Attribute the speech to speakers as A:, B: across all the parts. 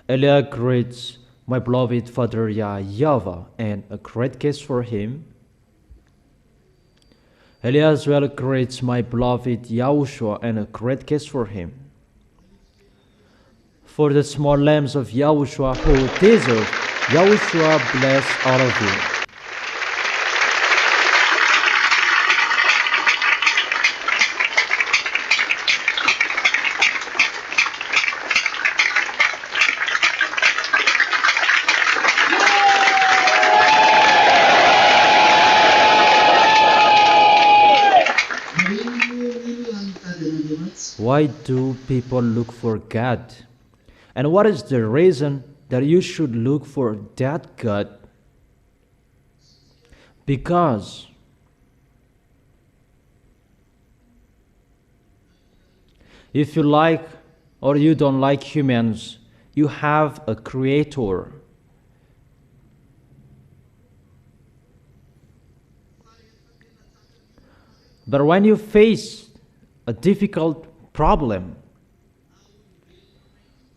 A: Elia greets my beloved father YAHVAH, and a great kiss for him. Elia as well greets my beloved YAHOSHUA, and a great kiss for him. For the small lambs of YAHOSHUA who deserve, YAHOSHUA bless all of you. Why do people look for God? And what is the reason that you should look for that God? Because if you like or you don't like humans, you have a creator. But when you face a difficult problem,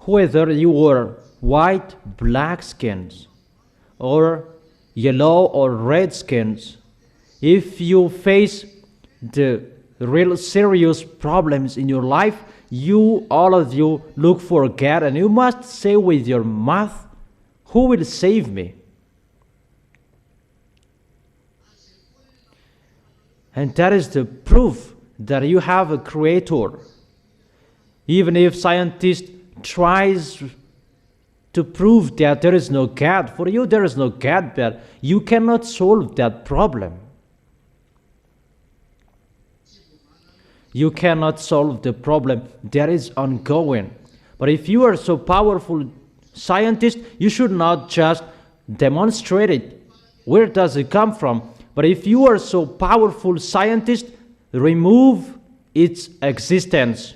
A: whether you are white, black skins, or yellow or red skins, if you face the real serious problems in your life, all of you look for God, and you must say with your mouth, who will save me? And that is the proof that you have a creator. Even if scientists tries to prove that there is no God, for you there is no God, but you cannot solve that problem. You cannot solve the problem that is ongoing. But if you are so powerful scientist, you should not just demonstrate it. Where does it come from? But if you are so powerful scientist, remove its existence.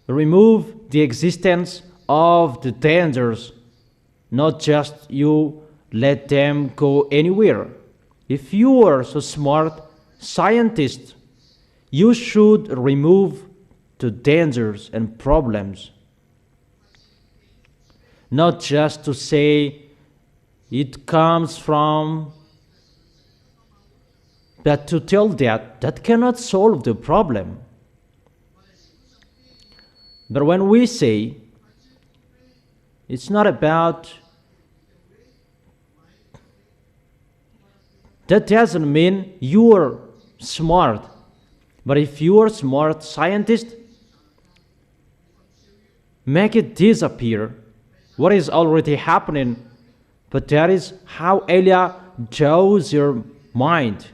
A: Remove the existence of the dangers, not just you let them go anywhere. If you are so smart scientist, you should remove the dangers and problems. Not just to say it comes from, but to tell that cannot solve the problem. But when we say it's not about, that doesn't mean you are smart. But if you are smart scientist, make it disappear what is already happening. But that is how Elia draws your mind.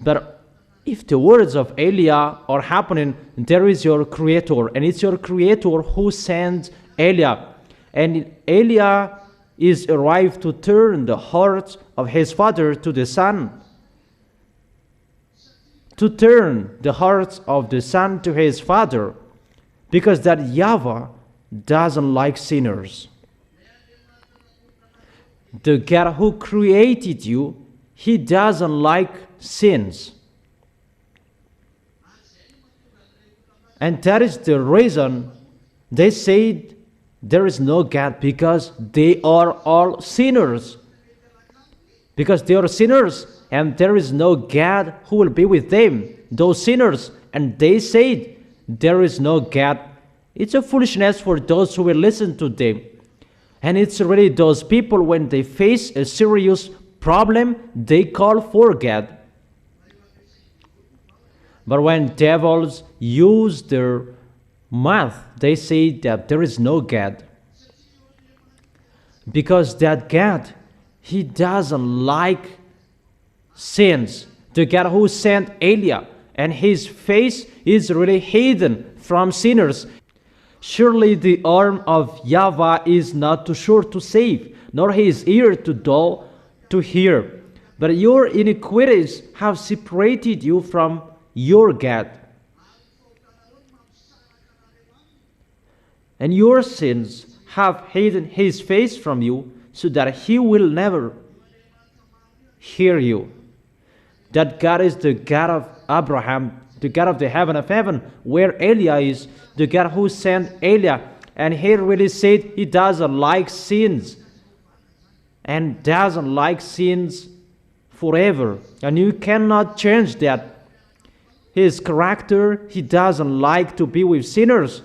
A: But if the words of Elia are happening, there is your creator, and it's your creator who sends Elia. And Elia is arrived to turn the heart of his father to the son. To turn the hearts of the son to his father, because that YAHVAH doesn't like sinners. The God who created you, he doesn't like sins. And that is the reason they said there is no God, because they are all sinners. Because they are sinners, and there is no God who will be with them, those sinners. And they said there is no God. It's a foolishness for those who will listen to them. And it's really those people, when they face a serious problem, they call for God. But when devils use their mouth, they say that there is no God. Because that God, he doesn't like sins. The God who sent Elia, and his face is really hidden from sinners. Surely the arm of YAHVAH is not too short to save, nor his ear too dull to hear. But your iniquities have separated you from your God, and your sins have hidden his face from you, so that he will never hear you. That God is the God of Abraham, the God of the heaven of heaven, where Elia is, the God who sent Elia. And he really said he doesn't like sins and doesn't like sins forever. And you cannot change that. His character, he doesn't like to be with sinners.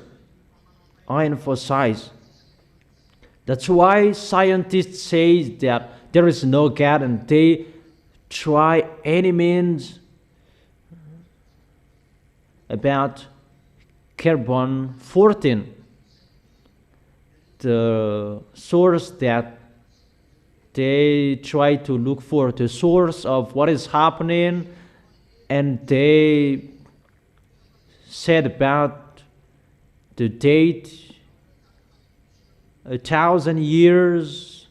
A: I emphasize. That's why scientists say that there is no God, and they try any means about carbon-14, the source that they try to look for, the source of what is happening, and they said about the date 1,000 years.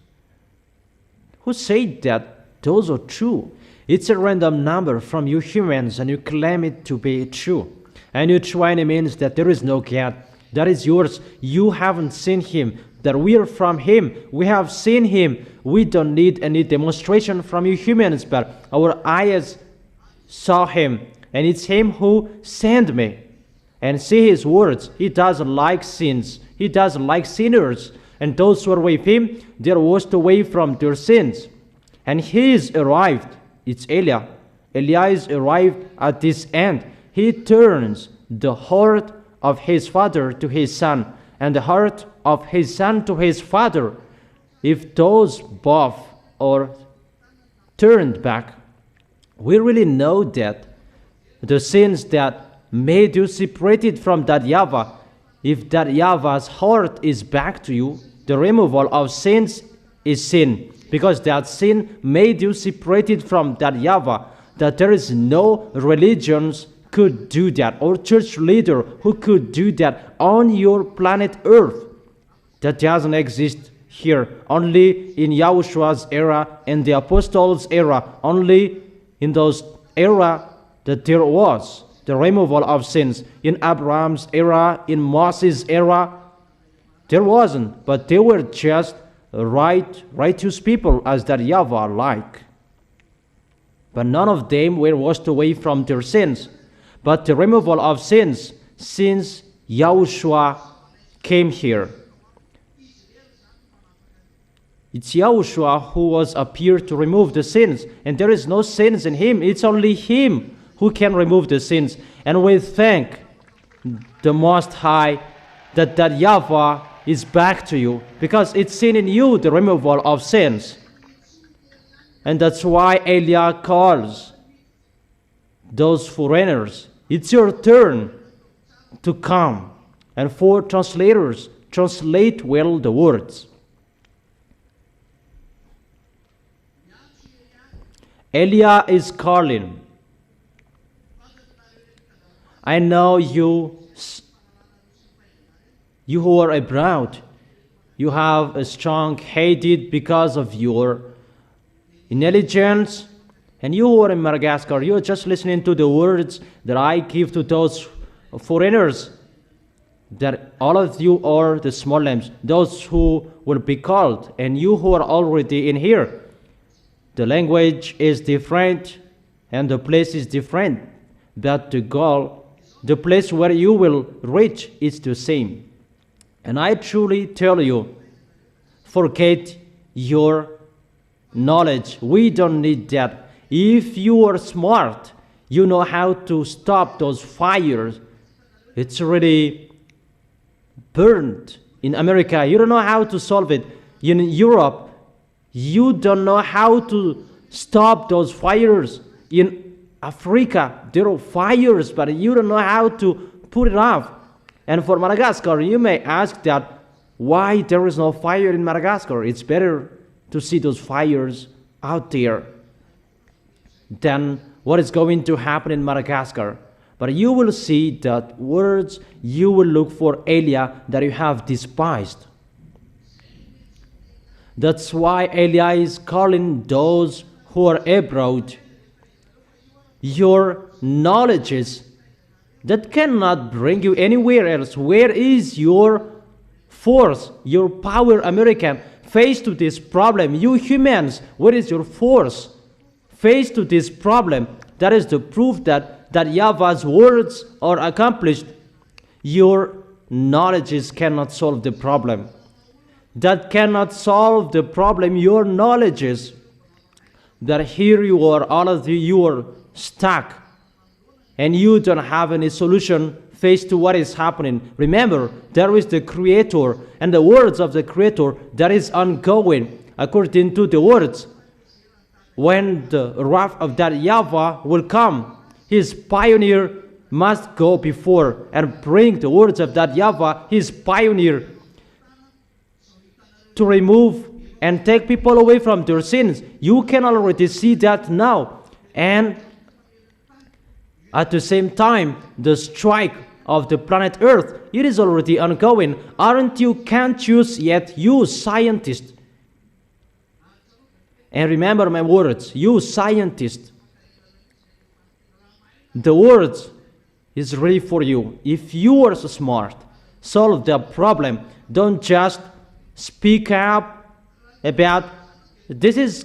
A: Who said that those are true? It's a random number from you humans, and you claim it to be true. And you try and means that there is no God. That is yours. You haven't seen him. That we are from him. We have seen him. We don't need any demonstration from you humans, but our eyes saw him. And it's him who sent me. And see his words. He doesn't like sins. He doesn't like sinners. And those who are with him, they are washed away from their sins. And he is arrived. It's Eliah. Eliah is arrived at this end. He turns the heart of his father to his son, and the heart of his son to his father. If those both are turned back, we really know that the sins that made you separated from that YAHVAH, if that YAHVAH's heart is back to you, the removal of sins is sin, because that sin made you separated from that YAHVAH, that there is no religions could do that, or church leader who could do that on your planet Earth. That doesn't exist here. Only in Yahoshua's era and the apostles' era, only in those era that there was the removal of sins. In Abraham's era, in Moses' era, there wasn't, but they were just righteous people as that YAHVAH like. But none of them were washed away from their sins. But the removal of sins, since Yahushua came here. It's Yahushua who was appeared to remove the sins. And there is no sins in him. It's only him who can remove the sins. And we thank the Most High that YAHVAH is back to you, because it's seen in you the removal of sins. And that's why Eliah calls those foreigners. It's your turn to come. And for translators, translate well the words. Eliah is calling. I know you who are abroad, you have a strong hatred because of your intelligence. And you who are in Madagascar, you are just listening to the words that I give to those foreigners, that all of you are the small lambs, those who will be called, and you who are already in here. The language is different, and the place is different, but the goal, the place where you will reach, is the same. And I truly tell you, forget your knowledge. We don't need that. If you are smart, you know how to stop those fires. It's already burned in America. You don't know how to solve it. In Europe, you don't know how to stop those fires. In Africa, there are fires, but you don't know how to put it off. And for Madagascar, you may ask that why there is no fire in Madagascar. It's better to see those fires out there than what is going to happen in Madagascar. But you will see that words you will look for Eliah that you have despised. That's why Eliah is calling those who are abroad. Your knowledges that cannot bring you anywhere else. Where is your force, your power, American? Face to this problem. You humans, where is your force? Face to this problem. That is the proof that YAHVAH's words are accomplished. Your knowledges cannot solve the problem. That cannot solve the problem. Your knowledges, that here you are, all of you are stuck, and you don't have any solution faced to what is happening. Remember, there is the Creator, and the words of the Creator that is ongoing according to the words. When the wrath of that YAHVAH will come, his pioneer must go before and bring the words of that YAHVAH, his pioneer, to remove and take people away from their sins. You can already see that now. And at the same time, the strike of the planet Earth, it is already ongoing. Aren't you conscious yet, you scientists? And remember my words, you scientists. The words is ready for you. If you are so smart, solve the problem. Don't just speak up about this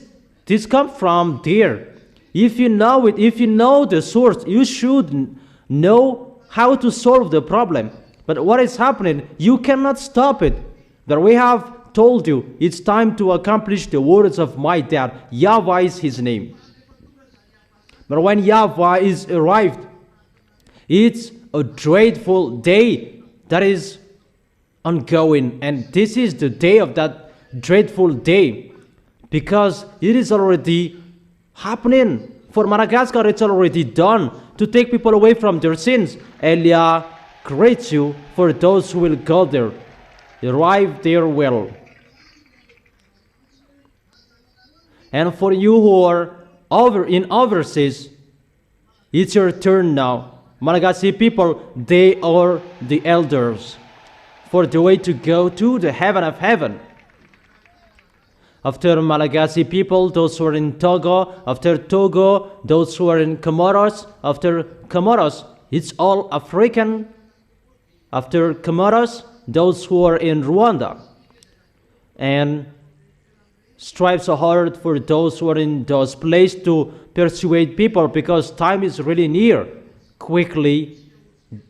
A: comes from there. If you know it, if you know the source, you should know how to solve the problem. But what is happening? You cannot stop it. But we have told you it's time to accomplish the words of my dad. YAHVAH is his name. But when YAHVAH is arrived, it's a dreadful day that is ongoing. And this is the day of that dreadful day, because it is already happening. For Madagascar, it's already done to take people away from their sins. Elia greets you for those who will go there. Arrive there well. And for you who are overseas, it's your turn now. Malagasy people, they are the elders for the way to go to the heaven of heaven. After Malagasy people, those who are in Togo. After Togo, those who are in Comoros. After Comoros, it's all African. After Comoros, those who are in Rwanda. And strive so hard for those who are in those places to persuade people, because time is really near.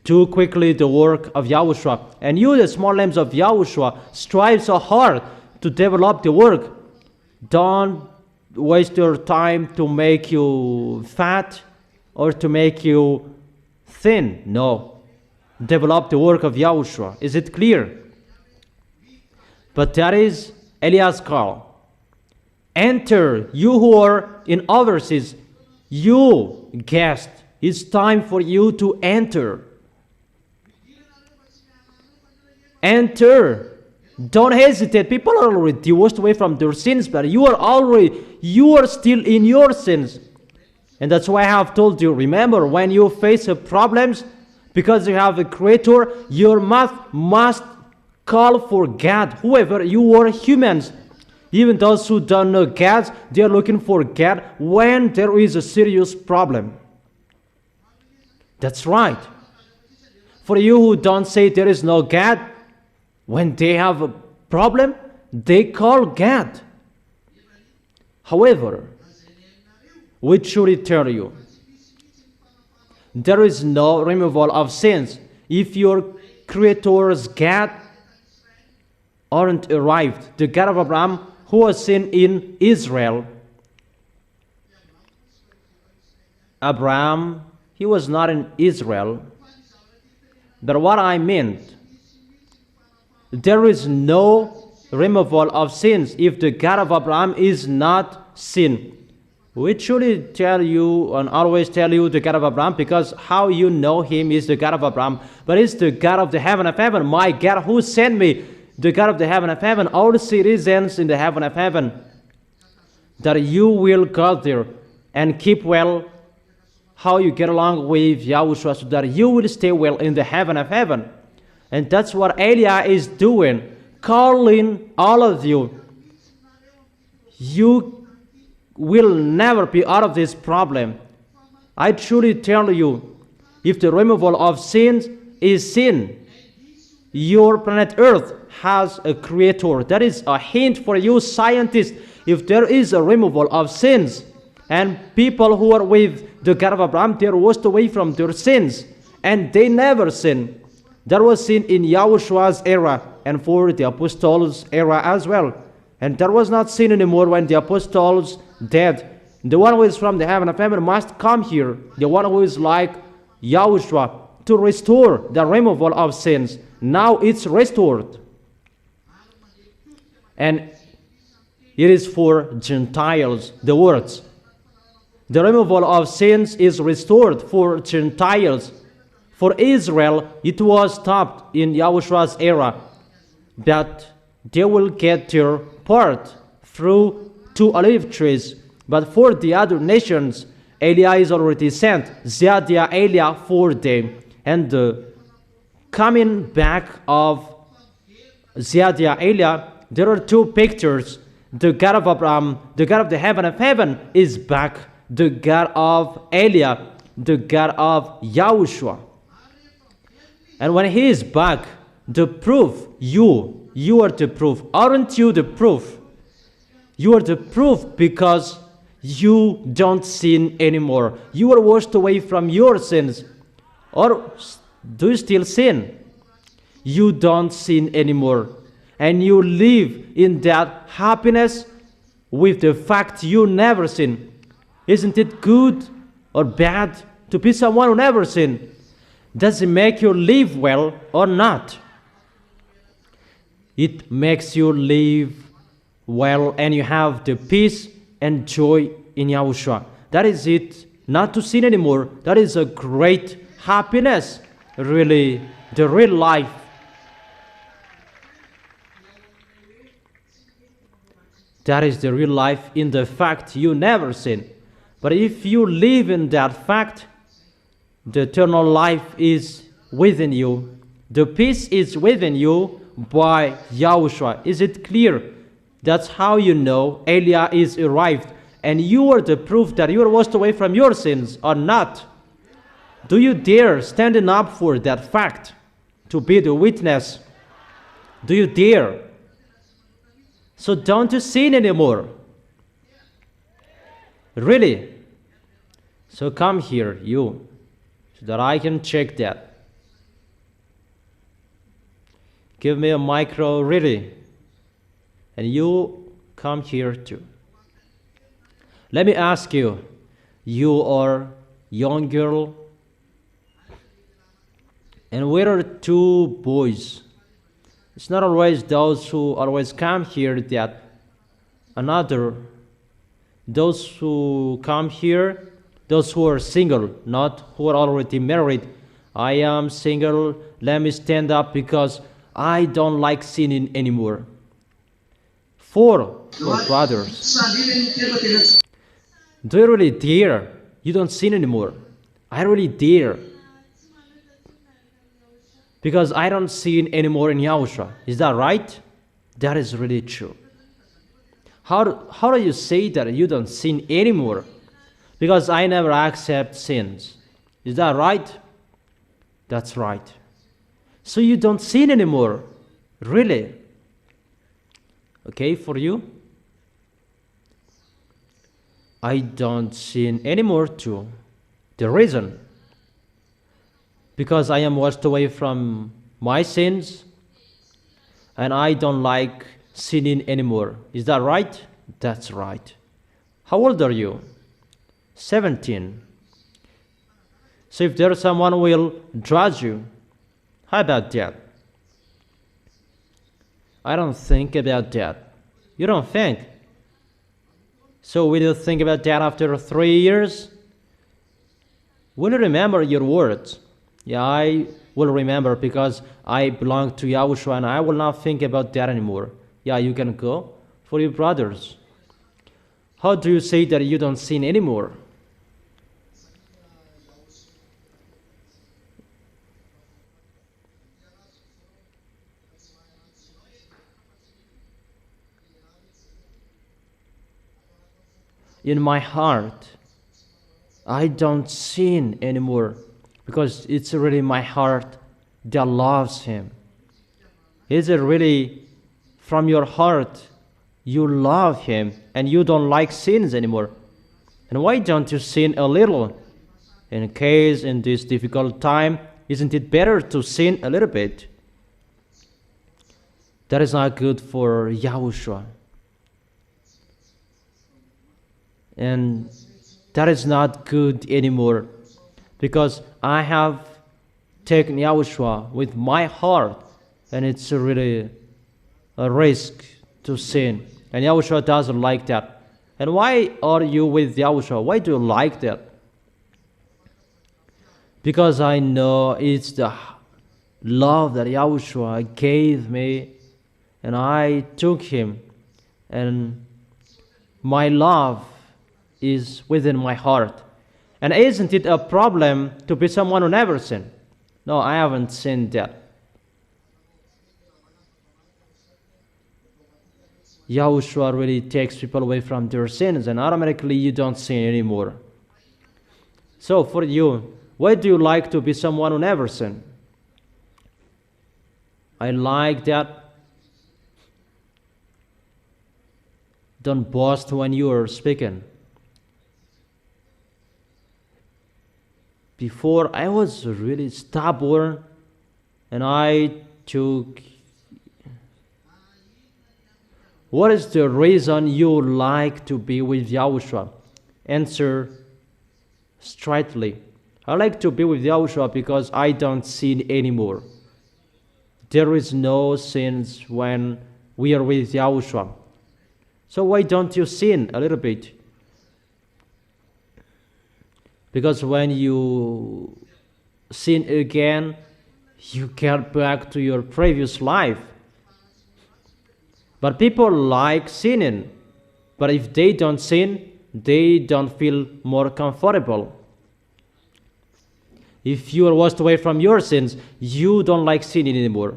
A: Do quickly the work of Yahushua. And you, the small lambs of Yahushua, strive so hard to develop the work. Don't waste your time to make you fat or to make you thin. No. Develop the work of Yahushua. Is it clear? But that is Elias' call. Enter, you who are in overseas, you guest. It's time for you to enter. Enter. Don't hesitate. People are already washed away from their sins, but you are still in your sins. And that's why I have told you, remember, when you face problems, because you have a Creator, your mouth must call for God. Whoever you are, humans, even those who don't know God, they are looking for God when there is a serious problem. That's right. For you who don't say there is no God, when they have a problem, they call God. However, we should tell you, there is no removal of sins if your Creator's God aren't arrived. The God of Abraham, who was seen in Israel. Abraham, he was not in Israel. But what I meant, there is no removal of sins if the God of Abraham is not seen. We should tell you and always tell you the God of Abraham, because how you know him is the God of Abraham, but it's the God of the heaven of heaven. My God who sent me, the God of the heaven of heaven, all citizens in the heaven of heaven, that you will go there and keep well how you get along with Yahushua, so that you will stay well in the heaven of heaven. And that's what Elia is doing, calling all of you. You will never be out of this problem. I truly tell you, if the removal of sins is sin, your planet Earth has a Creator. That is a hint for you scientists. If there is a removal of sins, and people who are with the God of Abraham, they are washed away from their sins, and they never sin, That was seen in Yahoshua's era and for the apostles' era as well. And that was not seen anymore when the apostles died. The one who is from the heaven of heaven must come here. The one who is like Yahushua to restore the removal of sins. Now it's restored. And it is for Gentiles, the words. The removal of sins is restored for Gentiles. For Israel, it was stopped in Yahushua's era. But they will get their part through 2 olive trees. But for the other nations, Eliah is already sent. Zadiah, Eliah for them. And the coming back of Zadiah, Eliah, there are 2 pictures. The God of Abraham, the God of the heaven of heaven is back. The God of Eliah, the God of Yahushua. And when he is back, the proof, you are the proof. Aren't you the proof? You are the proof because you don't sin anymore. You are washed away from your sins. Or do you still sin? You don't sin anymore. And you live in that happiness with the fact you never sin. Isn't it good or bad to be someone who never sin? Does it make you live well or not? It makes you live well and you have the peace and joy in Yahushua. That is it. Not to sin anymore. That is a great happiness. Really, the real life. That is the real life in the fact you never sin. But if you live in that fact, the eternal life is within you. The peace is within you by Yahushua. Is it clear? That's how you know Eliah is arrived. And you are the proof that you are washed away from your sins or not. Do you dare standing up for that fact to be the witness? Do you dare? So don't you sin anymore. Really? So come here, you, so that I can check that. Give me a micro, really. And you come here too. Let me ask you, you are young girl, and where are 2 boys? It's not always those who always come here that another. Those who come here, those who are single, not who are already married. I am single, let me stand up because I don't like sinning anymore. 4 brothers. Do you really dare? You don't sin anymore. I really dare. Because I don't sin anymore in Yahushua. Is that right? That is really true. How do you say that you don't sin anymore? Because I never accept sins. Is that right? That's right. So you don't sin anymore. Really? Okay, for you? I don't sin anymore too. The reason? Because I am washed away from my sins and I don't like sinning anymore. Is that right? That's right. How old are you? 17. So if there is someone who will judge you, how about that? I don't think about that. You don't think? So will you think about that after 3 years? Will you remember your words? Yeah, I will remember because I belong to Yahushua and I will not think about that anymore. Yeah, you can go for your brothers. How do you say that you don't sin anymore? In my heart, I don't sin anymore because it's really my heart that loves Him. Is it really from your heart you love Him and you don't like sins anymore? And why don't you sin a little? In case in this difficult time Isn't it better to sin a little bit? That is not good for Yahushua. And that is not good anymore, because I have taken Yahushua with my heart, and it's really a risk to sin. And Yahushua doesn't like that. And why are you with Yahushua? Why do you like that? Because I know it's the love that Yahushua gave me, and I took him, and my love is within my heart. And isn't it a problem to be someone who never sinned? No, I haven't sinned yet. Yahushua really takes people away from their sins, and automatically you don't sin anymore. So for you, why do you like to be someone who never sinned? I like that. Don't boast when you are speaking. Before, I was really stubborn, and I took... What is the reason you like to be with Yahushua? Answer straightly. I like to be with Yahushua because I don't sin anymore. There is no sins when we are with Yahushua. So why don't you sin a little bit? Because when you sin again, you get back to your previous life. But people like sinning. But if they don't sin, they don't feel more comfortable. If you are washed away from your sins, you don't like sinning anymore.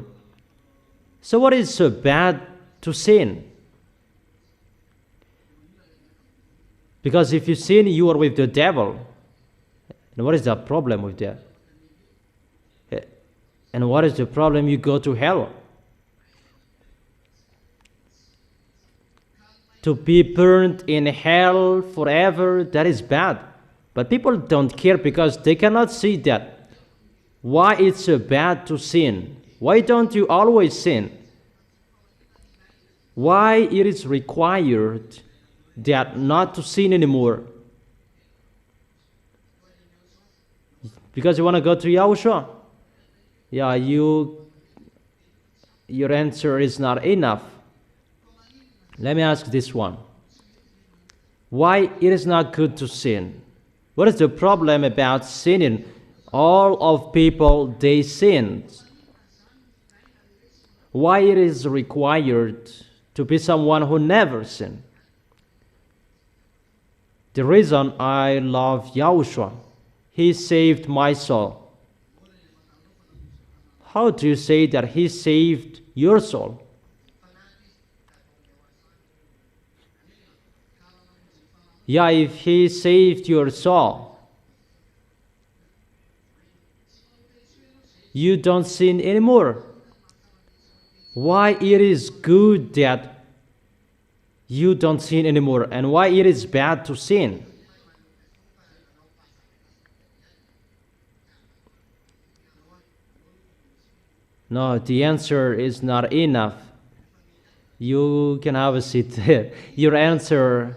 A: So what is so bad to sin? Because if you sin, you are with the devil. And what is the problem with that? And what is the problem? You go to hell. To be burned in hell forever, that is bad. But people don't care because they cannot see that. Why it's so bad to sin? Why don't you always sin? Why it is required that not to sin anymore? Because you want to go to Yahushua? Yeah, your answer is not enough. Let me ask this one. Why it is not good to sin? What is the problem about sinning? All of people, they sin. Why it is required to be someone who never sinned? The reason I love Yahushua, he saved my soul. How do you say that he saved your soul? Yeah, if he saved your soul, you don't sin anymore. Why it is good that you don't sin anymore, and why it is bad to sin? No, the answer is not enough. You can have a seat. Your answer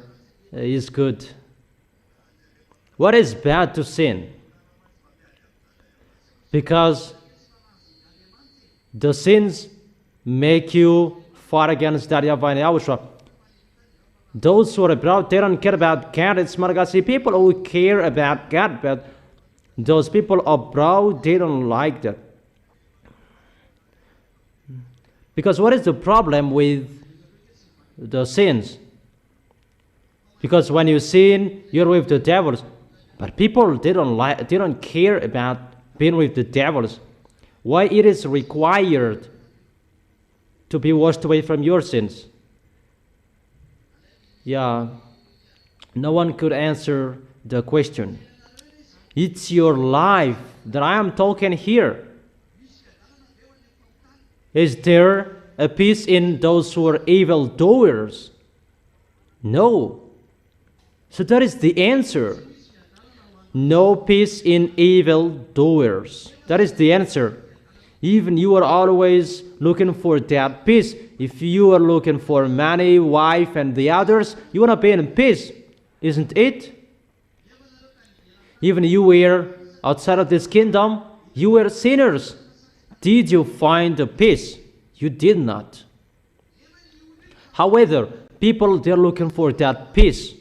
A: is good. What is bad to sin? Because the sins make you fight against that YAHVAH and YAHOSHUA. Those who are abroad, they don't care about God. It's Malagasy people who care about God, but those people abroad, they don't like that. Because what is the problem with the sins? Because when you sin, you're with the devils. But people, they don't care about being with the devils. Why it is required to be washed away from your sins? Yeah, no one could answer the question. It's your life that I am talking here. Is there a peace in those who are evildoers? No. So that is the answer. no peace in evildoers. That is the answer. Even you are always looking for that peace. If you are looking for money, wife, and the others, you want to be in peace, isn't it? Even you were outside of this kingdom, you were sinners. Did you find the peace? You did not. However, people, they're looking for that peace.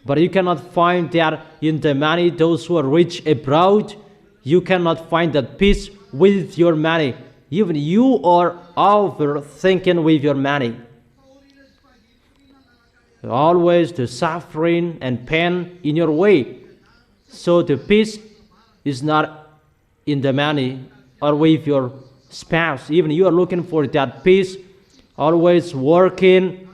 A: But you cannot find that in the money. Those who are rich abroad, you cannot find that peace with your money. Even you are overthinking with your money. Always the suffering and pain in your way. So the peace is not in the money or with your spouse. Even you are looking for that peace, always working,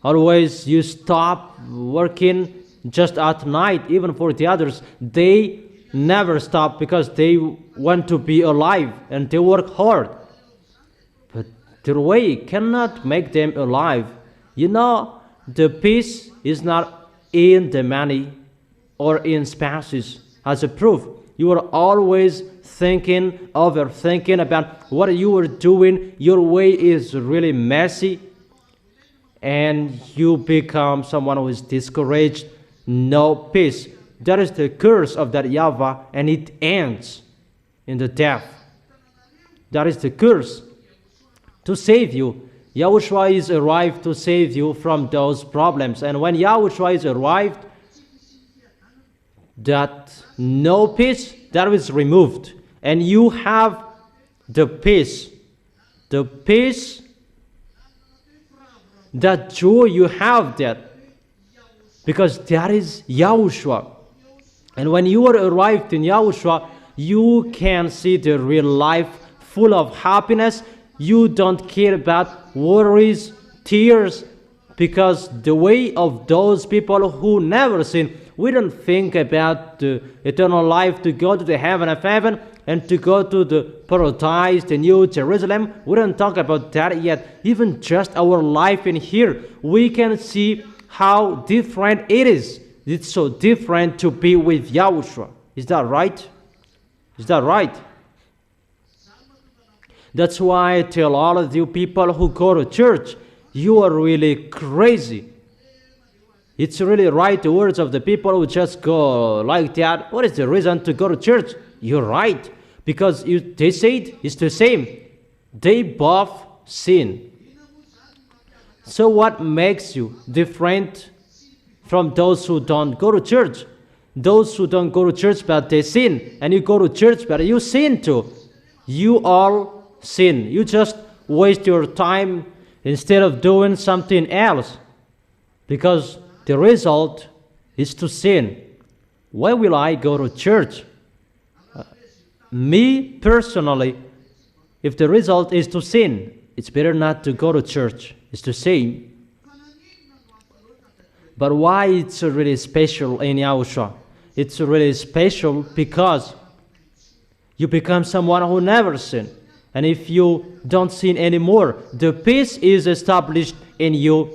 A: always you stop working just at night. Even for the others, they never stop because they want to be alive and they work hard. But their way cannot make them alive. You know, the peace is not in the money or in spouses. As a proof, you are always thinking, overthinking about what you are doing. Your way is really messy, and you become someone who is discouraged, no peace. That is the curse of that YAHVAH, and it ends in the death. That is the curse. To save you, YAHOSHUA is arrived to save you from those problems. And when YAHOSHUA is arrived, that no peace, that is removed. And you have the peace. The peace, that joy, you have that. Because that is YAHOSHUA. And when you are arrived in YAHOSHUA, you can see the real life full of happiness. You don't care about worries, tears, because the way of those people who never sin, we don't think about the eternal life, to go to the heaven of heaven and to go to the paradise, the new Jerusalem. We don't talk about that yet. Even just our life in here, we can see how different it is. It's so different to be with YAHOSHUA. Is that right? Is that right? That's why I tell all of you people who go to church, you are really crazy. It's really right, the words of the people who just go like that. What is the reason to go to church? You're right. Because they say it's the same. They both sin. So what makes you different from those who don't go to church? Those who don't go to church but they sin, and you go to church but you sin too. You all sin. You just waste your time instead of doing something else, because the result is to sin. Why will I go to church? Me personally, if the result is to sin, it's better not to go to church. It's the same. But why it's really special in YAHOSHUA? It's really special because you become someone who never sinned. And if you don't sin anymore, the peace is established in you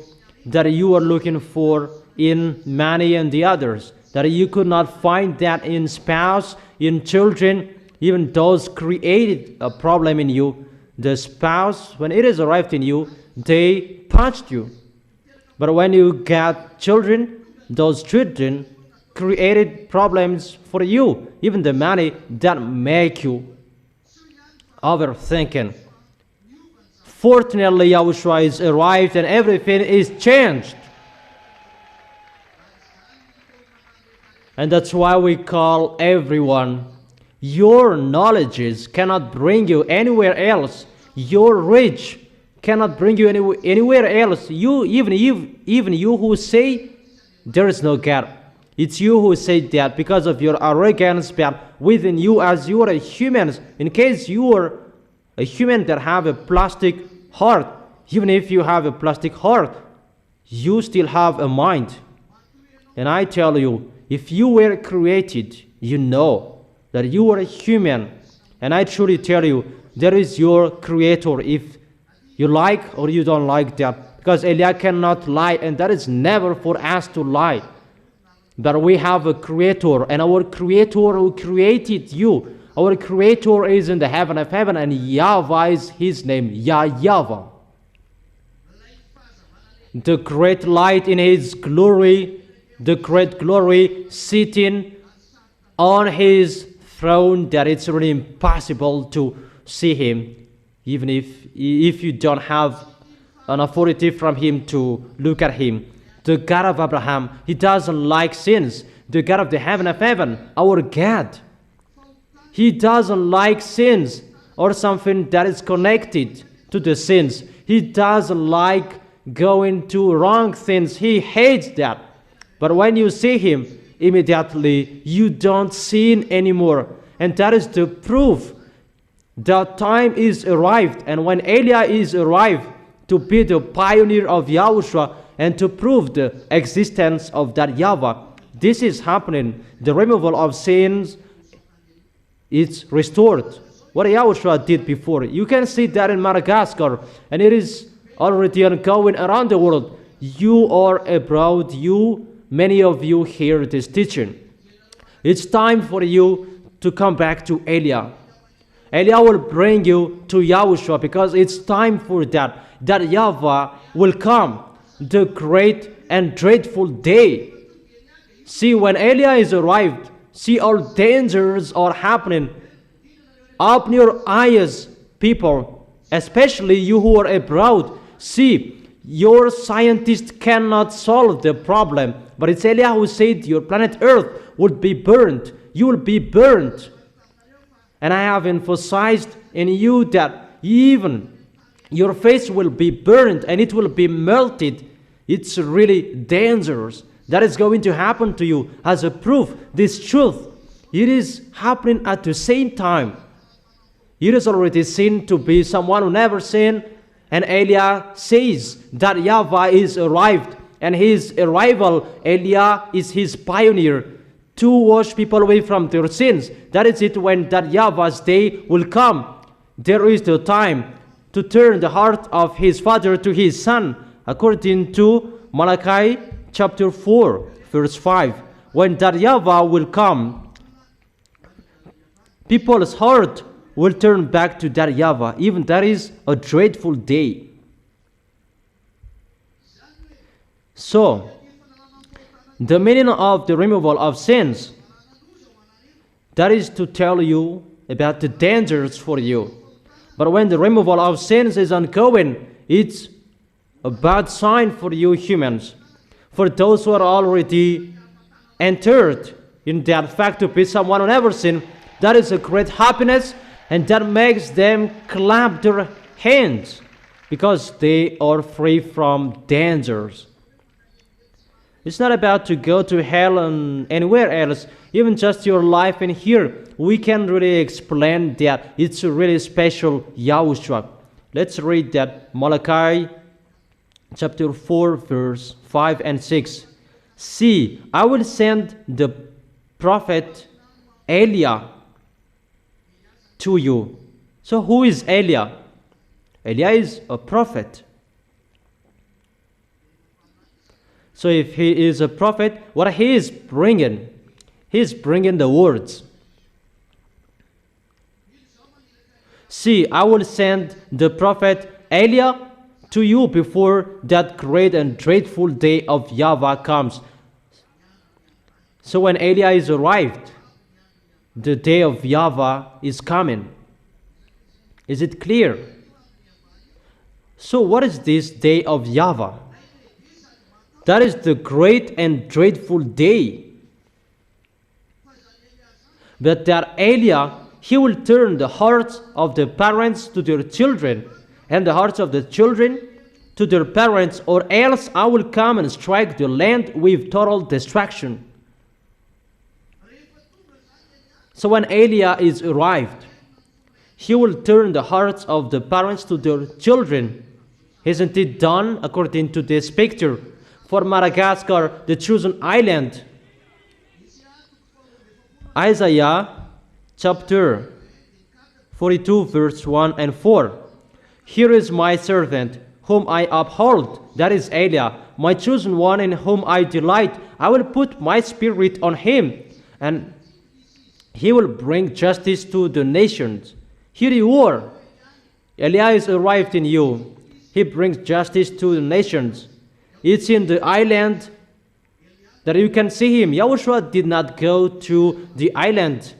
A: that you are looking for in money and the others, that you could not find that in spouse, in children. Even those created a problem in you. The spouse, when it is arrived in you, they punched you. But when you got children, those children created problems for you. Even the money that make you overthinking. Fortunately, YAHOSHUA is arrived and everything is changed. And that's why we call everyone, your knowledges cannot bring you anywhere else. Your rich cannot bring you anywhere else. Even you who say there is no God. It's you who say that because of your arrogance, but within you, as you are a human, in case you are a human that have a plastic heart, even if you have a plastic heart, you still have a mind. And I tell you, if you were created, you know that you are a human. And I truly tell you, there is your creator, if you like or you don't like that. Because Eliah cannot lie, and that is never for us to lie. But we have a creator, and our creator who created you, our creator is in the heaven of heaven, and YAHVAH is his name, YAHVAH. The great light in his glory, the great glory sitting on his throne, that it's really impossible to see him, even if you don't have an authority from him to look at him. The God of Abraham, he doesn't like sins. The God of the heaven of heaven, our God, he doesn't like sins or something that is connected to the sins. He doesn't like going to wrong things. He hates that. But when you see him, immediately you don't sin anymore. And that is the proof that time is arrived. And when Eliah is arrived to be the pioneer of Yahushua and to prove the existence of that YAHVAH, this is happening. The removal of sins is restored. What Yahushua did before. You can see that in Madagascar, and it is already ongoing around the world. You are abroad, many of you hear this teaching. It's time for you to come back to Eliah. Eliah will bring you to Yahushua, because it's time for that YAHVAH will come, the great and dreadful day. See, when Eliah is arrived, see all dangers are happening. Open your eyes, people, especially you who are abroad. See, your scientists cannot solve the problem, but it's Eliah who said your planet Earth would be burned. You will be burned. And I have emphasized in you that even your face will be burned and it will be melted. It's really dangerous. That is going to happen to you as a proof. This truth, it is happening at the same time. It is already seen to be someone who never sinned. And Eliah says that YAHVAH is arrived. And his arrival, Eliah is his pioneer to wash people away from their sins. That is it, when that YAHVAH's day will come. There is the time to turn the heart of his father to his son, according to Malachi chapter 4, verse 5. When that YAHVAH will come, people's heart will turn back to that YAHVAH. Even that is a dreadful day. So, the meaning of the removal of sins, that is to tell you about the dangers for you. But when the removal of sins is ongoing, it's a bad sign for you humans. For those who are already entered in that fact to be someone who never sinned, that is a great happiness, and that makes them clap their hands because they are free from dangers. It's not about to go to hell and anywhere else, even just your life in here. We can really explain that it's a really special Yahushua. Let's read that, Malachi chapter 4, verse 5 and 6. See, I will send the prophet Eliah to you. So who is Eliah? Eliah is a prophet. So if he is a prophet, what he is bringing the words. See, I will send the prophet Eliah to you before that great and dreadful day of YAHVAH comes. So when Eliah is arrived, the day of YAHVAH is coming. Is it clear? So what is this day of YAHVAH? That is the great and dreadful day. But that Eliah, he will turn the hearts of the parents to their children, and the hearts of the children to their parents, or else I will come and strike the land with total destruction. So when Eliah is arrived, he will turn the hearts of the parents to their children. Isn't it done according to this picture? For Madagascar, the chosen island. Isaiah chapter 42, verse 1 and 4. Here is my servant, whom I uphold, that is Eliah, my chosen one in whom I delight. I will put my spirit on him, and he will bring justice to the nations. Here you are. Elias arrived in you. He brings justice to the nations. It's in the island that you can see him. Yahushua did not go to the island.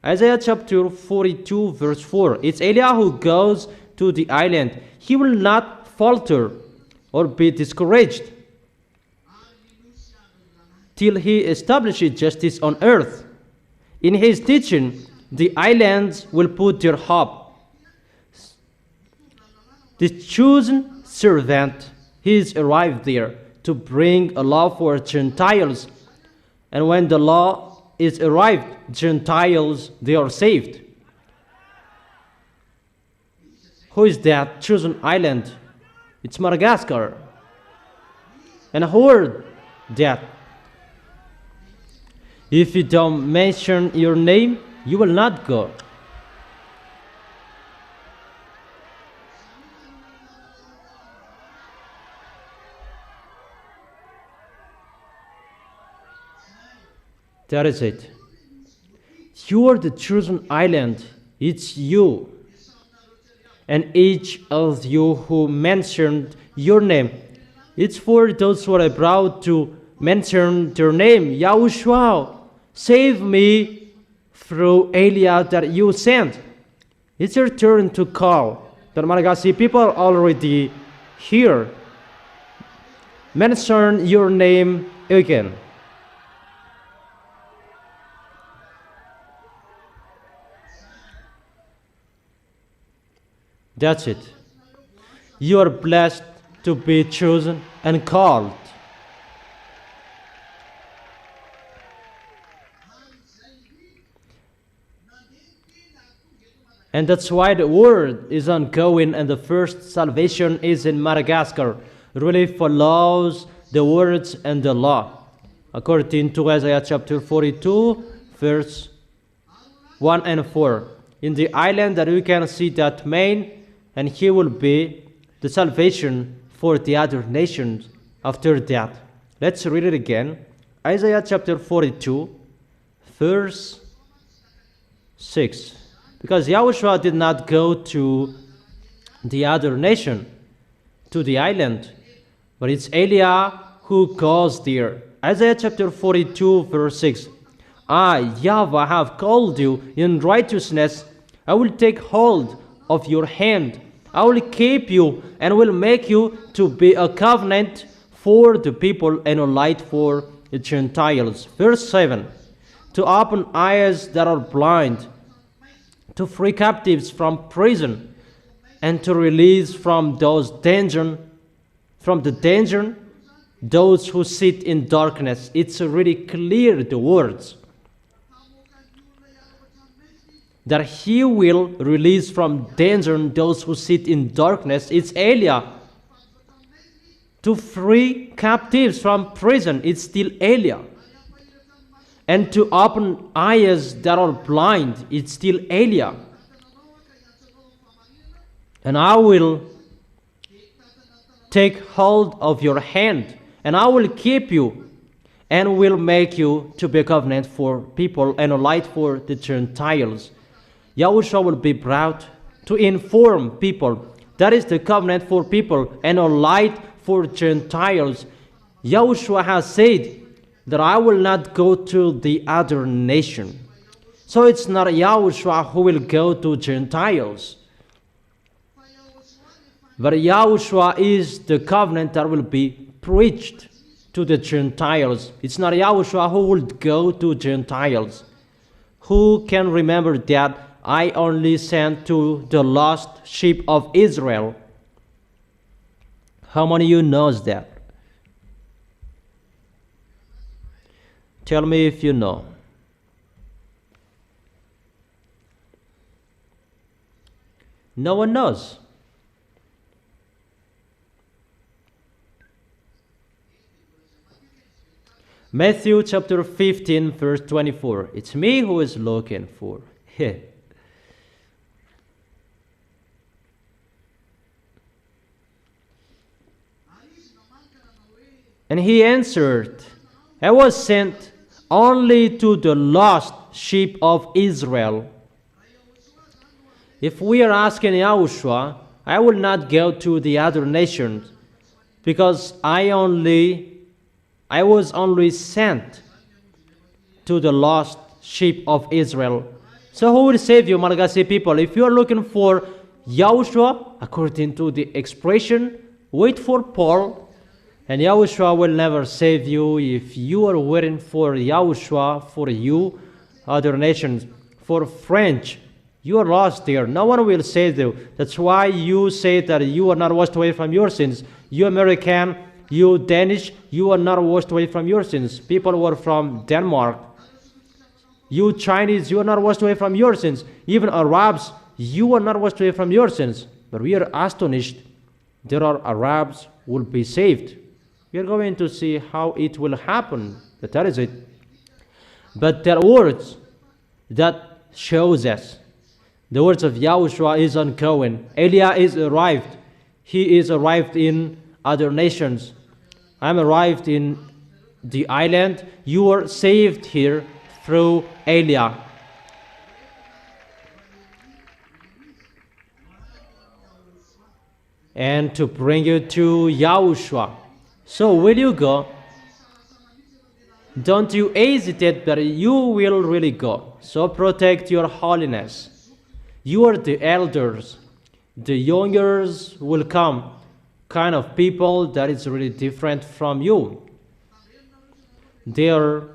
A: Isaiah chapter 42 verse 4. It's Eliah who goes to the island. He will not falter or be discouraged till he establishes justice on earth. In his teaching, the islands will put their hope. The chosen servant, he is arrived there to bring a law for Gentiles. And when the law is arrived, Gentiles, they are saved. Who is that chosen island? It's Madagascar. And who are that? If you don't mention your name, you will not go. That is it. You are the chosen island. It's you. And each of you who mentioned your name, it's for those who are about to mention their name. Yahushua, save me through Eliah that you sent. It's your turn to call. The Malagasy people are already here. Mention your name again. That's it. You are blessed to be chosen and called. And that's why the word is ongoing, and the first salvation is in Madagascar. It really follows the words and the law. According to Isaiah chapter 42, verse 1 and 4. In the island that we can see that man, and he will be the salvation for the other nations after that. Let's read it again. Isaiah chapter 42, verse 6. Because Yahushua did not go to the other nation, to the island, but it's Eliah who goes there. Isaiah chapter 42, verse 6. I, YAHVAH, have called you in righteousness. I will take hold of your hand. I will keep you and will make you to be a covenant for the people and a light for the Gentiles. Verse 7. To open eyes that are blind, to free captives from prison, and to release from the danger those who sit in darkness. It's really clear, the words, that he will release from danger those who sit in darkness. It's Eliah. To free captives from prison. It's still Eliah. And to open eyes that are blind. It's still Eliah. And I will take hold of your hand, and I will keep you, and will make you to be a covenant for people and a light for the Gentiles. Yahushua will be brought to inform people. That is the covenant for people and a light for Gentiles. Yahushua has said that I will not go to the other nation. So it's not Yahushua who will go to Gentiles. But Yahushua is the covenant that will be preached to the Gentiles. It's not Yahushua who will go to Gentiles. Who can remember that I only sent to the lost sheep of Israel? How many of you knows that? Tell me if you know. No one knows. Matthew chapter 15, verse 24. It's me who is looking for. And he answered, I was sent only to the lost sheep of Israel. If we are asking Yahushua, I will not go to the other nations, because I was only sent to the lost sheep of Israel. So who will save you, Malagasy people? If you are looking for Yahushua, according to the expression, wait for Paul, and Yahushua will never save you. If you are waiting for Yahushua, for you, other nations, for French, you are lost there. No one will save you. That's why you say that you are not washed away from your sins. You American, you Danish, you are not washed away from your sins. People who are from Denmark, you Chinese, you are not washed away from your sins. Even Arabs, you are not washed away from your sins. But we are astonished. There are Arabs who will be saved. We are going to see how it will happen. But that is it. But there are words that shows us. The words of Yahushua is ongoing. Elia is arrived. He is arrived in other nations. I am arrived in the island. You are saved here through Elia. And to bring you to Yahushua. So will you go? Don't you hesitate, but you will really go. So protect your holiness. You are the elders. The youngers will come. Kind of people that is really different from you. They are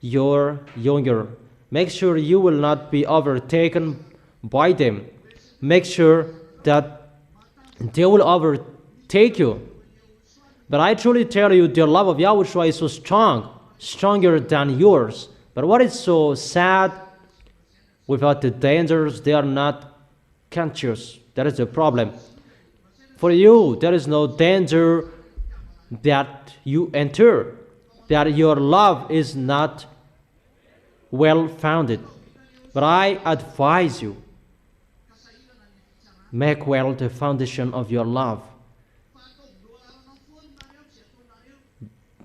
A: your younger. Make sure you will not be overtaken by them. Make sure that they will overtake you. But I truly tell you, the love of Yahushua is so strong, stronger than yours. But what is so sad, without the dangers, they are not conscious. That is the problem. For you, there is no danger that you enter, that your love is not well-founded. But I advise you, make well the foundation of your love.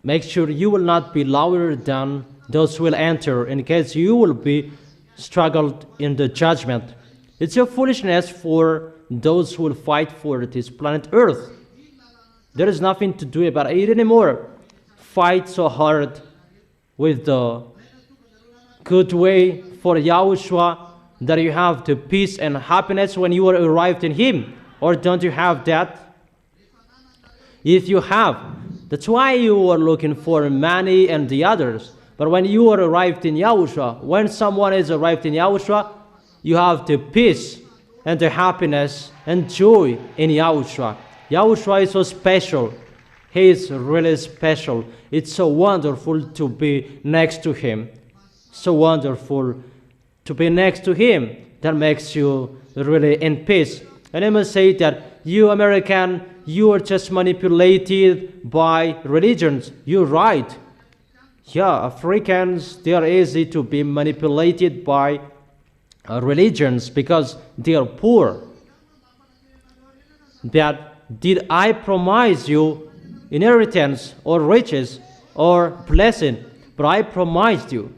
A: Make sure you will not be lower than those who will enter, in case you will be struggled in the judgment. It's a foolishness for those who will fight for this planet Earth. There is nothing to do about it anymore. Fight so hard with the good way for Yahushua that you have the peace and happiness when you are arrived in Him. Or don't you have that? If you have, that's why you are looking for money and the others. But when you are arrived in Yahushua, when someone is arrived in Yahushua, you have the peace and the happiness and joy in Yahushua. Yahushua is so special. He is really special. It's so wonderful to be next to Him. So wonderful to be next to Him. That makes you really in peace. And I must say that you American, you are just manipulated by religions. You're right. Yeah, Africans, they are easy to be manipulated by religions because they are poor. But did I promise you inheritance or riches or blessing? But I promised you,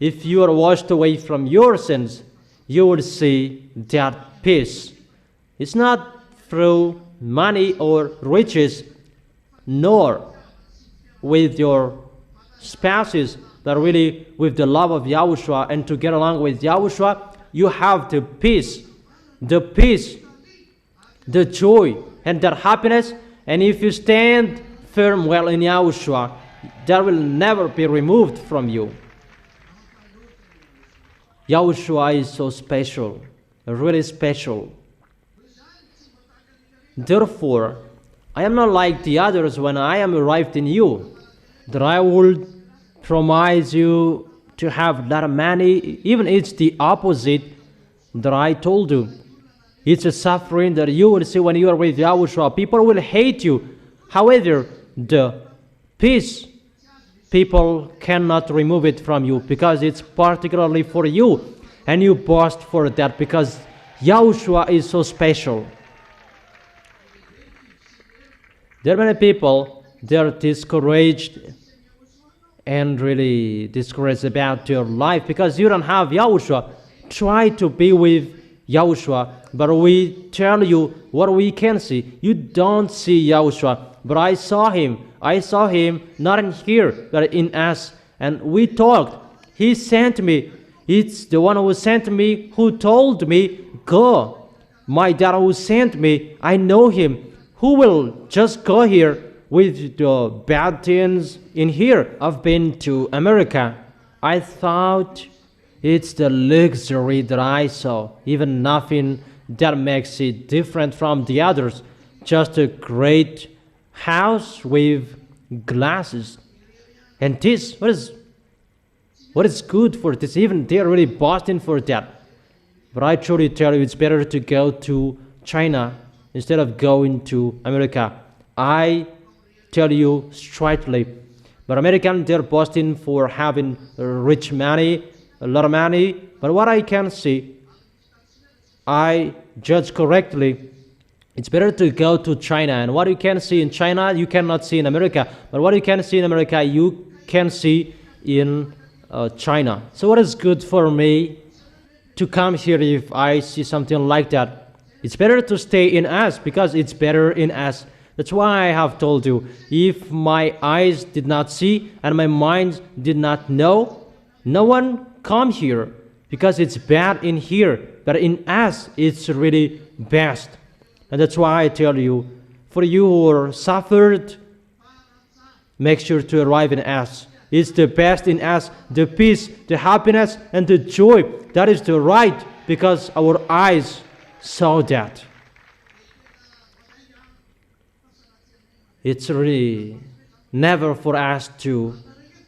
A: if you are washed away from your sins, you will see that peace. It's not through money or riches, nor with your spouses, but really with the love of Yahushua, and to get along with Yahushua, you have the peace, the joy, and that happiness. And if you stand firm well in Yahushua, that will never be removed from you. Yahushua is so special, really special. Therefore, I am not like the others when I am arrived in you, that I will promise you to have a lot of money. Even it's the opposite that I told you. It's a suffering that you will see when you are with Yahushua. People will hate you. However, the peace, people cannot remove it from you because it's particularly for you. And you boast for that because Yahushua is so special. There are many people, they are discouraged and really discouraged about your life because you don't have Yahushua. Try to be with Yahushua, but we tell you what we can see. You don't see Yahushua, but I saw him. I saw him not in here, but in us. And we talked. He sent me. It's the one who sent me who told me, go. My dad who sent me, I know him. Who will just go here with the bad things in here? I've been to America. I thought it's the luxury that I saw. Even nothing that makes it different from the others. Just a great house with glasses. And this, what is good for this? Even they're really boasting for that. But I truly tell you, it's better to go to China instead of going to America. I tell you straightly. But Americans, they're boasting for having rich money, a lot of money. But what I can see, I judge correctly. It's better to go to China. And what you can see in China, you cannot see in America. But what you can see in America, you can see in China. So what is good for me to come here if I see something like that? It's better to stay in us because it's better in us. That's why I have told you, if my eyes did not see and my mind did not know, no one come here because it's bad in here. But in us, it's really best. And that's why I tell you, for you who are suffered, make sure to arrive in us. It's the best in us, the peace, the happiness, and the joy. That is the right, because our eyes saw that. It's really never for us to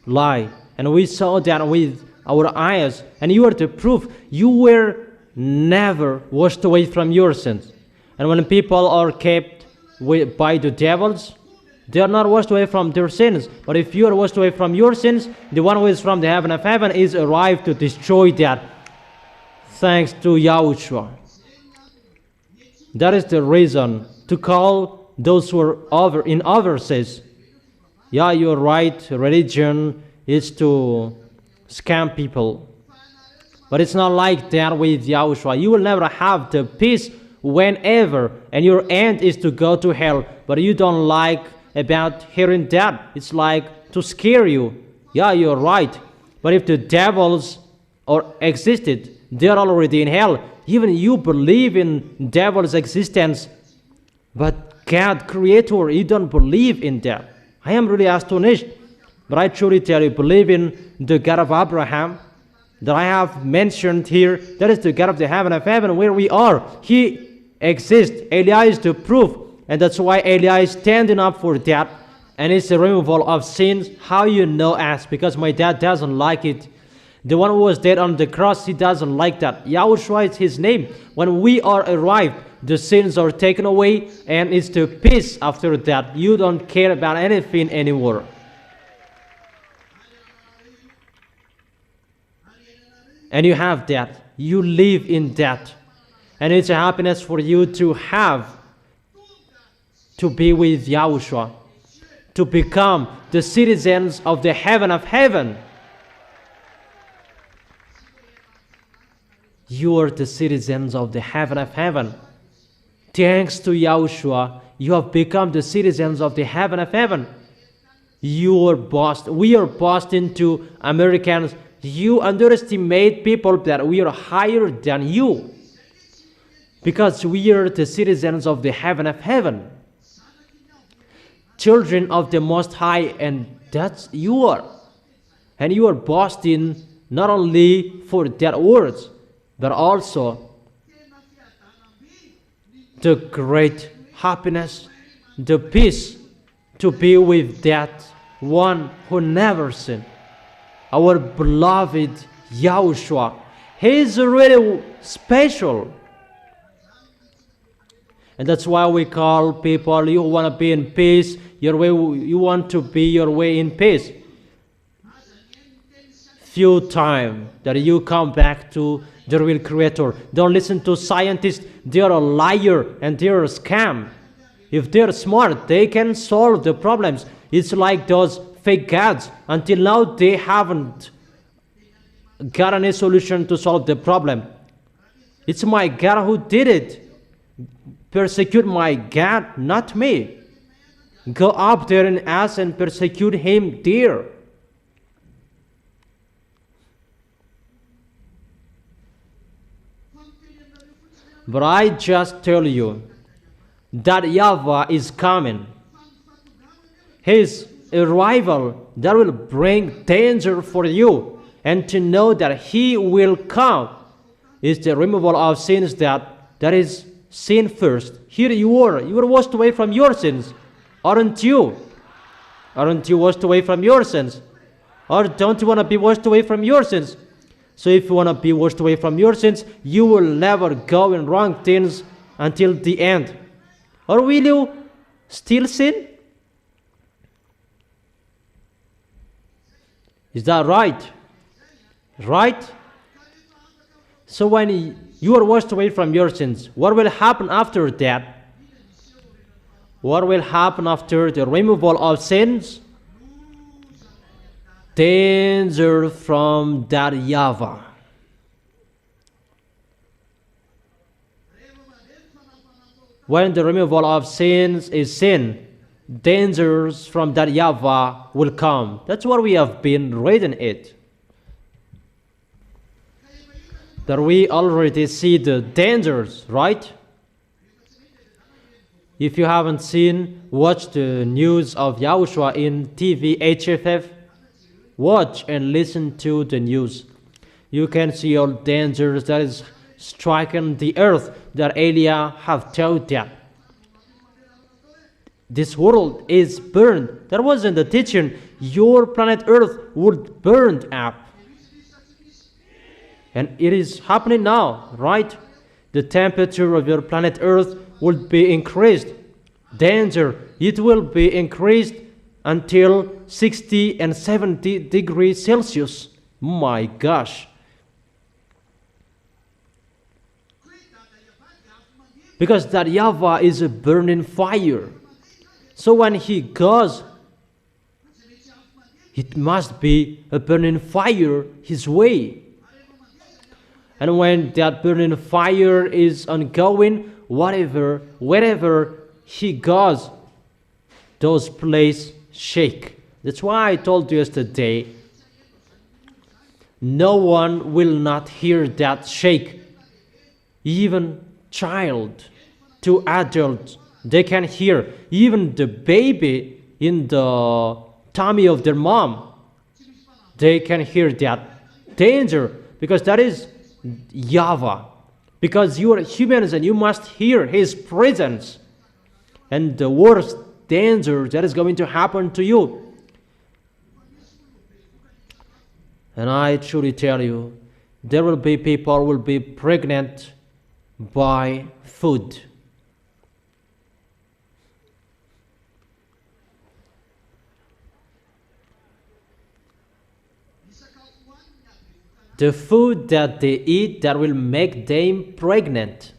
A: lie. And we saw that with our eyes. And you are the proof. You were never washed away from your sins. And when people are kept by the devils, they are not washed away from their sins. But if you are washed away from your sins, the one who is from the heaven of heaven is arrived to destroy that. Thanks to Yahushua. That is the reason to call those who are overseas. Yeah, you're right. Religion is to scam people. But it's not like that with Yahushua. You will never have the peace whenever. And your end is to go to hell. But you don't like about hearing that. It's like to scare you. Yeah, you're right. But if the devils existed, they're already in hell. Even you believe in devil's existence, but God, Creator, you don't believe in that. I am really astonished. But I truly tell you, believe in the God of Abraham that I have mentioned here. That is the God of the heaven of heaven where we are. He exists. Eli is the proof. And that's why Eli is standing up for that. And it's the removal of sins. How you know us? Because my dad doesn't like it. The one who was dead on the cross, he doesn't like that. Yahushua is his name. When we are arrived, the sins are taken away. And it's the peace after that. You don't care about anything anymore. And you have that. You live in that. And it's a happiness for you to have, to be with Yahushua, to become the citizens of the heaven of heaven. You are the citizens of the heaven of heaven. Thanks to Yahushua, you have become the citizens of the heaven of heaven. You are bossed. We are bossed into Americans. You underestimate people that we are higher than you. Because we are the citizens of the heaven of heaven. Children of the Most High, and that's you are. And you are boasting not only for that words, but also the great happiness, the peace to be with that one who never sinned. Our beloved Yahushua. He is really special. And that's why we call people, you want to be in peace, your way, you want to be your way in peace. Few time that you come back to the real Creator. Don't listen to scientists. They are a liar and they are a scam. If they're smart, they can solve the problems. It's like those fake gods. Until now, they haven't got any solution to solve the problem. It's my God who did it. Persecute my God, not me. Go up there and ask and persecute him there. But I just tell you that YAHVAH is coming. His arrival that will bring danger for you, and to know that he will come is the removal of sins that is sin first. Here you were washed away from your sins, aren't you? Aren't you washed away from your sins? Or don't you want to be washed away from your sins? So if you want to be washed away from your sins, you will never go in wrong things until the end. Or will you still sin? Is that right? Right? So when you are washed away from your sins, what will happen after that? What will happen after the removal of sins? Danger from that YAHVAH. When the removal of sins is sin, dangers from that YAHVAH will come. That's what we have been reading it. That we already see the dangers, right? If you haven't seen, watch the news of YAHOSHUA in TV HFF. Watch and listen to the news. You can see all dangers that is striking the earth that Elia have told that. This world is burned. That wasn't the teaching. Your planet Earth would burn up. And it is happening now, right? The temperature of your planet Earth will be increased. Danger, it will be increased until 60 and 70 degrees Celsius. My gosh. Because that YAHVAH is a burning fire. So when he goes, it must be a burning fire his way. And when that burning fire is ongoing, wherever he goes, those places shake. That's why I told you yesterday, no one will not hear that shake. Even child to adult, they can hear. Even the baby in the tummy of their mom, they can hear that danger, because that is YAHVAH. Because you are humans and you must hear his presence. And the worst danger that is going to happen to you. And I truly tell you, there will be people who will be pregnant by food. The food that they eat that will make them pregnant.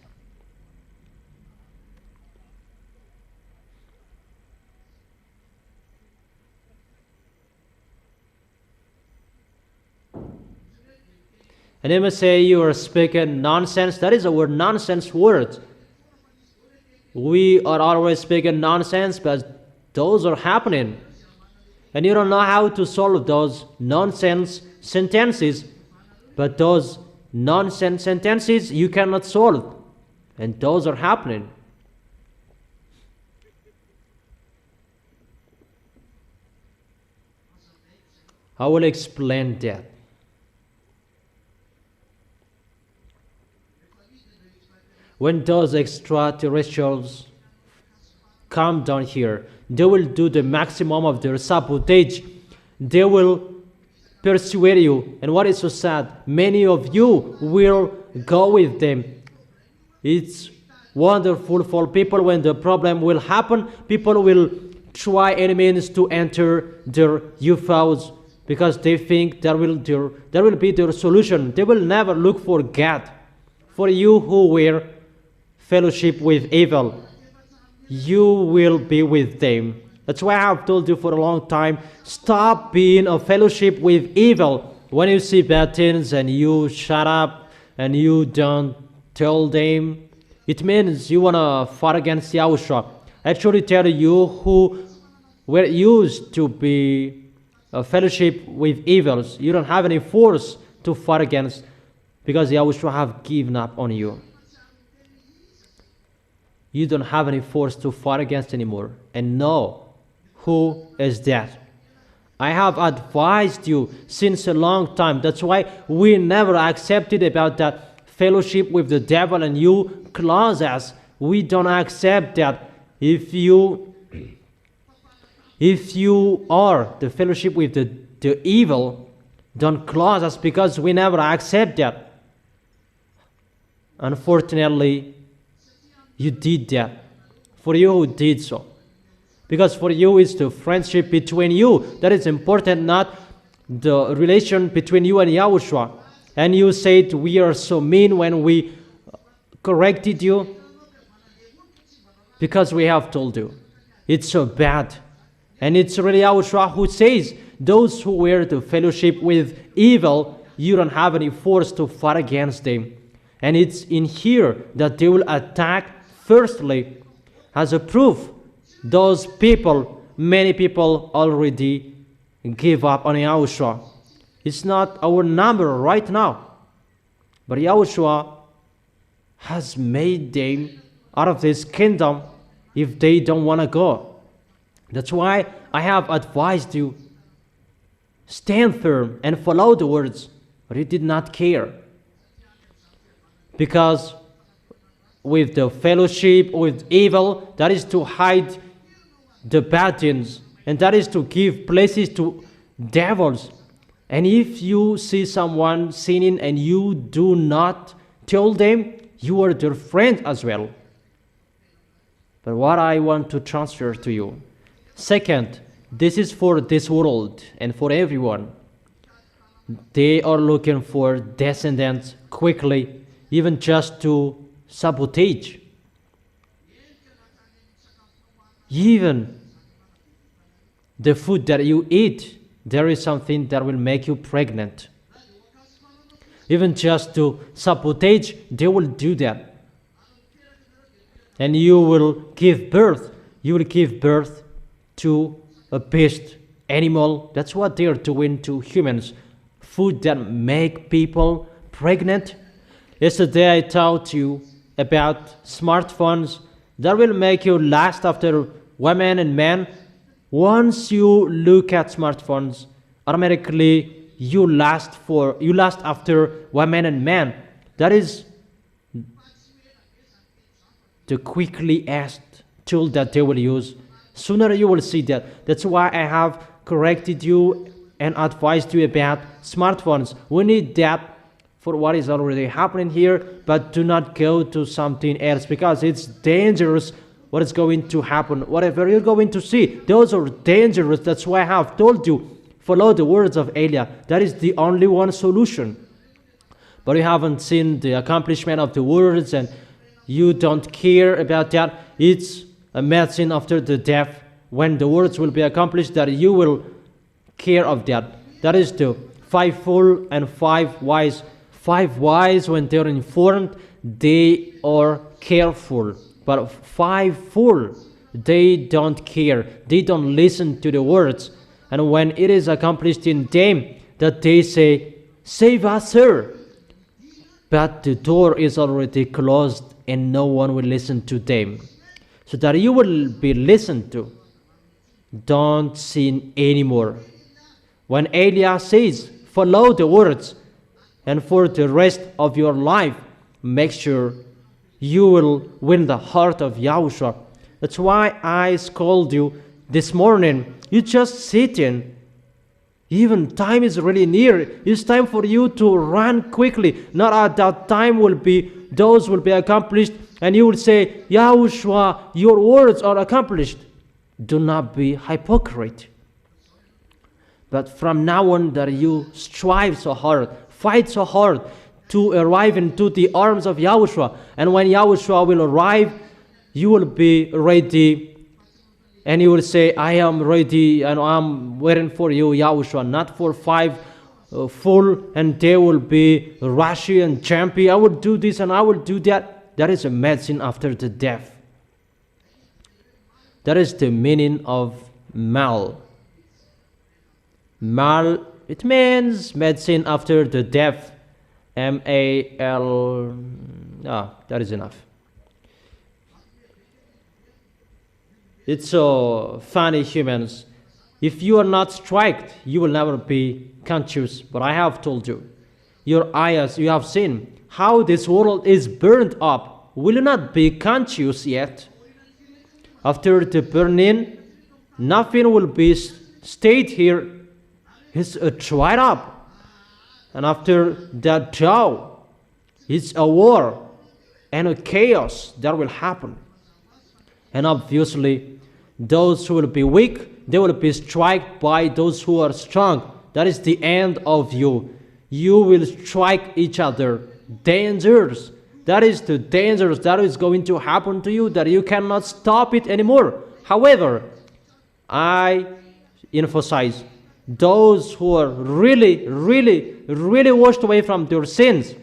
A: And you may say you are speaking nonsense. That is our nonsense word. We are always speaking nonsense, but those are happening. And you don't know how to solve those nonsense sentences. But those nonsense sentences you cannot solve. And those are happening. I will explain that. When those extraterrestrials come down here, they will do the maximum of their sabotage. They will persuade you. And what is so sad, many of you will go with them. It's wonderful for people when the problem will happen. People will try any means to enter their UFOs because they think that will be their solution. They will never look for God. For you who were fellowship with evil, you will be with them. That's why I have told you for a long time, stop being a fellowship with evil. When you see bad things and you shut up and you don't tell them, it means you want to fight against YAHOSHUAH. I actually tell you who were used to be a fellowship with evils. You don't have any force to fight against because YAHOSHUAH have given up on you. You don't have any force to fight against anymore. And know who is that. I have advised you since a long time. That's why we never accepted about that fellowship with the devil and you close us. We don't accept that. If you are the fellowship with the evil, don't close us because we never accept that. Unfortunately, you did that. For you who did so. Because for you it's the friendship between you that is important, not the relation between you and YAHOSHUAH. And you said we are so mean when we corrected you. Because we have told you. It's so bad. And it's really YAHOSHUAH who says, those who wear the fellowship with evil, you don't have any force to fight against them. And it's in here that they will attack firstly. As a proof, those people, many people already give up on YAHOSHUAH. It's not our number right now. But YAHOSHUAH has made them out of this kingdom if they don't want to go. That's why I have advised you, stand firm and follow the words, but you did not care. Because with the fellowship with evil, that is to hide the bad things, and that is to give places to devils. And if you see someone sinning and you do not tell them, you are their friend as well. But what I want to transfer to you, second, this is for this world and for everyone. They are looking for descendants quickly, even just to sabotage. Even the food that you eat, there is something that will make you pregnant. Even just to sabotage, they will do that. And you will give birth. You will give birth to a beast, animal. That's what they are doing to humans. Food that make people pregnant. Yesterday I taught you about smartphones that will make you lust after women and men. Once you look at smartphones, automatically you lust after women and men. That is the quickly asked tool that they will use. Sooner you will see that. That's why I have corrected you and advised you about smartphones. We need that for what is already happening here, but do not go to something else because it's dangerous what is going to happen. Whatever you're going to see, those are dangerous. That's why I have told you, follow the words of Elia. That is the only one solution. But you haven't seen the accomplishment of the words and you don't care about that. It's a medicine after the death. When the words will be accomplished, that you will care of that. That is the 5 fool and 5 wise. 5 wise, when they're informed, they are careful. But 5 fool, they don't care. They don't listen to the words. And when it is accomplished in them, that they say, save us, sir. But the door is already closed and no one will listen to them. So that you will be listened to. Don't sin anymore. When Elia says, follow the words, and for the rest of your life, make sure you will win the heart of YAHOSHUAH. That's why I scold you this morning. You just sit in. Even time is really near. It's time for you to run quickly. Not at that time those will be accomplished, and you will say, YAHOSHUAH, your words are accomplished. Do not be hypocrite. But from now on that you strive so hard, fight so hard to arrive into the arms of YAHOSHUAH. And when YAHOSHUAH will arrive, You will be ready, and you will say, I am ready and I'm waiting for you, Yahushua, not for 5 full, and they will be rushy and jumpy. I will do this and I will do that. That is a medicine after the death. That is the meaning of mal. Mal, it means medicine after the death. M-A-L. That is enough. It's so funny, humans. If you are not struck, you will never be conscious. But I have told you, your eyes, you have seen how this world is burned up. Will you not be conscious yet? After the burning, nothing will be stayed here. It's dried up. And after that drought, it's a war and a chaos that will happen. And obviously, those who will be weak, they will be struck by those who are strong. That is the end of you. You will strike each other. Dangers. That is the dangers that is going to happen to you, that you cannot stop it anymore. However, I emphasize, those who are really washed away from their sins,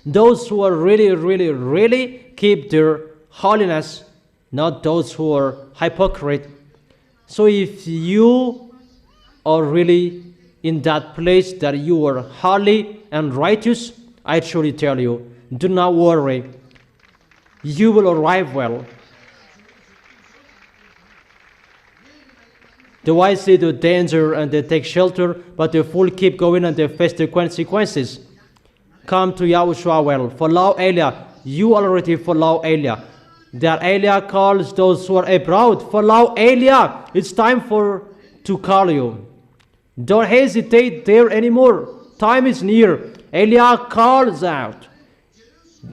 A: those who are really keep their holiness, not those who are hypocrite. So if you are really in that place that you are holy and righteous, I truly tell you, do not worry. You will arrive well. The wise see the danger and they take shelter, but the fool keep going and they face the consequences. Come to Yahushua well. Follow Elia. You already follow Elia. That Elia calls those who are abroad. Follow Elia. It's time to call you. Don't hesitate there anymore. Time is near. Elia calls out.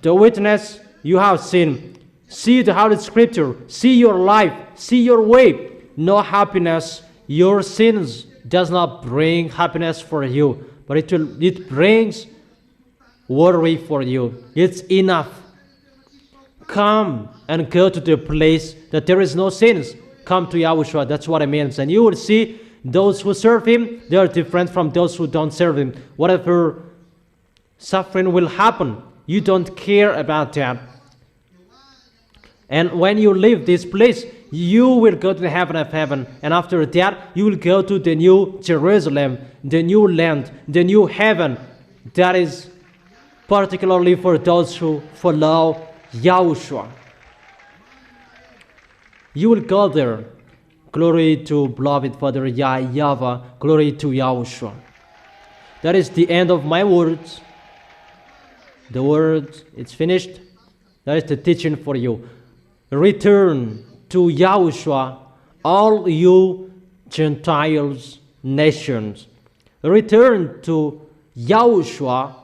A: The witness you have seen. See the Holy Scripture. See your life. See your way. No happiness. Your sins does not bring happiness for you, but it brings worry for you. It's enough. Come and go to the place that there is no sins. Come to Yahushua. That's what it means. And you will see those who serve Him, they are different from those who don't serve Him. Whatever suffering will happen, you don't care about that. And when you leave this place, you will go to the heaven of heaven. And after that, you will go to the new Jerusalem, the new land, the new heaven. That is particularly for those who follow Yahushua. You will go there. Glory to beloved Father YAHVAH. Glory to Yahushua. That is the end of my words. The word, it's finished. That is the teaching for you. Return to Yahushua, all you Gentiles, nations. Return to Yahushua,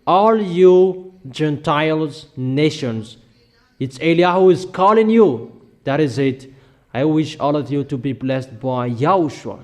A: all you Gentiles, nations. It's Elia who is calling you. That is it. I wish all of you to be blessed by Yahushua.